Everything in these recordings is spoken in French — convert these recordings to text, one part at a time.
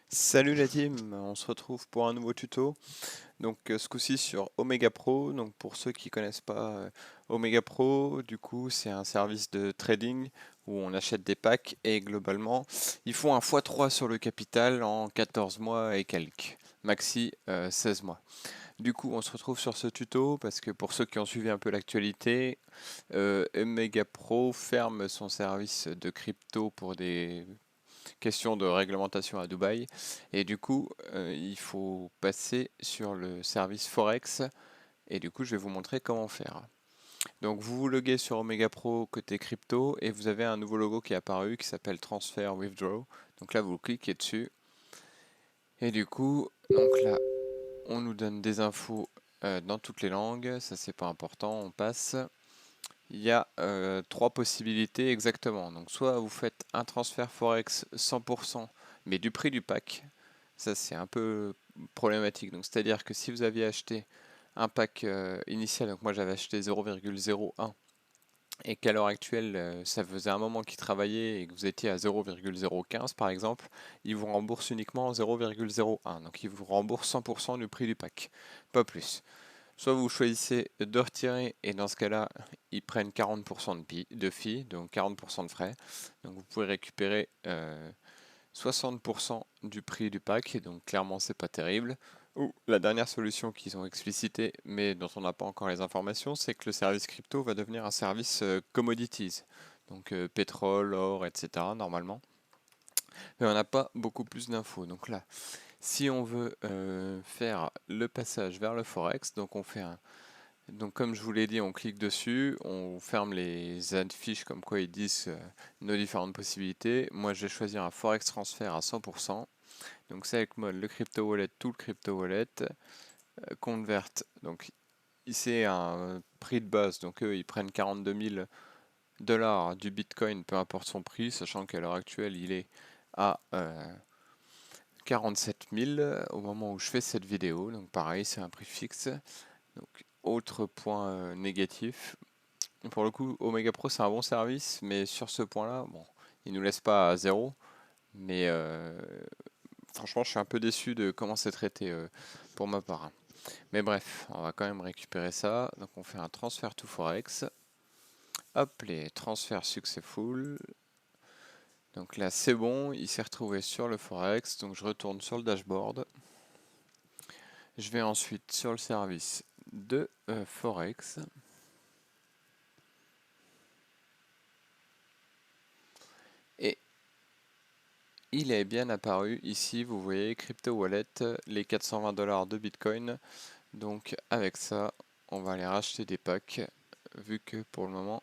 Salut la team, on se retrouve pour un nouveau tuto. Donc ce coup-ci sur Omega Pro. Donc pour ceux qui connaissent pas Omega Pro, du coup c'est un service de trading où on achète des packs et globalement ils font un x3 sur le capital en 14 mois et quelques, maxi 16 mois. Du coup on se retrouve sur ce tuto parce que pour ceux qui ont suivi un peu l'actualité, Omega Pro ferme son service de crypto pour des question de réglementation à Dubaï. Et du coup, il faut passer sur le service Forex. Et du coup, je vais vous montrer comment faire. Donc, vous vous loguez sur Omega Pro côté crypto et vous avez un nouveau logo qui est apparu qui s'appelle Transfer Withdraw. Donc là, vous cliquez dessus. Et du coup, donc là, on nous donne des infos dans toutes les langues. Ça, c'est pas important. On passe. Il y a trois possibilités exactement. Donc, soit vous faites un transfert Forex 100%, mais du prix du pack. Ça, c'est un peu problématique. Donc, c'est-à-dire que si vous aviez acheté un pack initial, donc moi j'avais acheté 0,01 et qu'à l'heure actuelle, ça faisait un moment qu'il travaillait et que vous étiez à 0,015 par exemple, il vous rembourse uniquement 0,01. Donc, il vous rembourse 100% du prix du pack, pas plus. Soit vous choisissez de retirer et dans ce cas-là, ils prennent 40% de fee, donc 40% de frais. Donc vous pouvez récupérer 60% du prix du pack, et donc clairement c'est pas terrible. Ou la dernière solution qu'ils ont explicitée, mais dont on n'a pas encore les informations, c'est que le service crypto va devenir un service commodities, donc pétrole, or, etc. normalement. Mais on n'a pas beaucoup plus d'infos. Donc là, si on veut faire le passage vers le forex, donc on fait un, donc comme je vous l'ai dit, on clique dessus, on ferme les affiches comme quoi ils disent nos différentes possibilités. Moi je vais choisir un Forex Transfer à 100%. Donc c'est avec mode le crypto wallet, tout le crypto wallet. Convert, donc c'est un prix de base, donc eux ils prennent 42 000 dollars du Bitcoin, peu importe son prix, sachant qu'à l'heure actuelle il est à 47 000 au moment où je fais cette vidéo. Donc pareil, c'est un prix fixe. Donc autre point négatif, pour le coup, Omega Pro c'est un bon service, mais sur ce point-là, bon, il nous laisse pas à zéro. Mais franchement, je suis un peu déçu de comment c'est traité pour ma part. Mais bref, on va quand même récupérer ça. Donc on fait un transfert to Forex. Hop, les transferts successful. Donc là, c'est bon, il s'est retrouvé sur le Forex. Donc je retourne sur le dashboard. Je vais ensuite sur le service de Forex. Et il est bien apparu ici, vous voyez, Crypto Wallet, les 420 dollars de Bitcoin. Donc avec ça, on va aller racheter des packs, vu que pour le moment,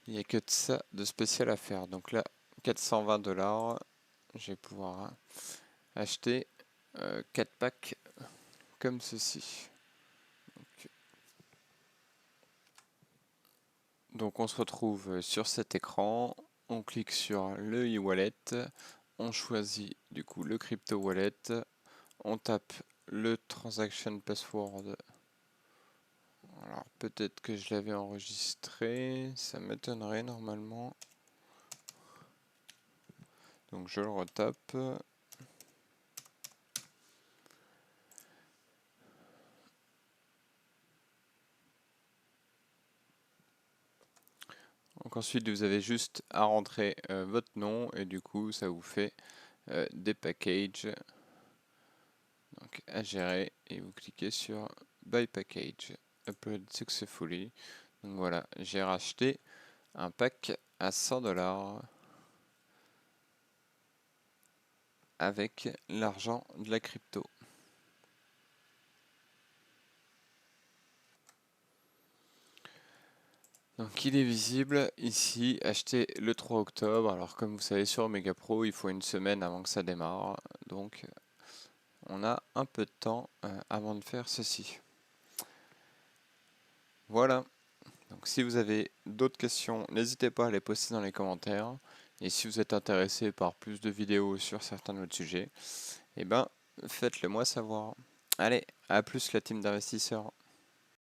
il n'y a que de ça de spécial à faire. Donc là, 420 dollars, je vais pouvoir acheter 4 packs comme ceci. Donc on se retrouve sur cet écran, on clique sur le e-wallet, on choisit du coup le crypto wallet, on tape le transaction password. Alors peut-être que je l'avais enregistré, ça m'étonnerait normalement. Donc je le retape. Donc ensuite vous avez juste à rentrer votre nom et du coup ça vous fait des packages donc à gérer et vous cliquez sur Buy Package. Upload successfully. Donc voilà, j'ai racheté un pack à 100 dollars avec l'argent de la crypto. Donc il est visible ici, acheté le 3 octobre. Alors comme vous savez sur Omega Pro, il faut une semaine avant que ça démarre. Donc on a un peu de temps avant de faire ceci. Voilà. Donc si vous avez d'autres questions, n'hésitez pas à les poster dans les commentaires. Et si vous êtes intéressé par plus de vidéos sur certains autres sujets, eh ben faites-le moi savoir. Allez, à plus la team d'investisseurs.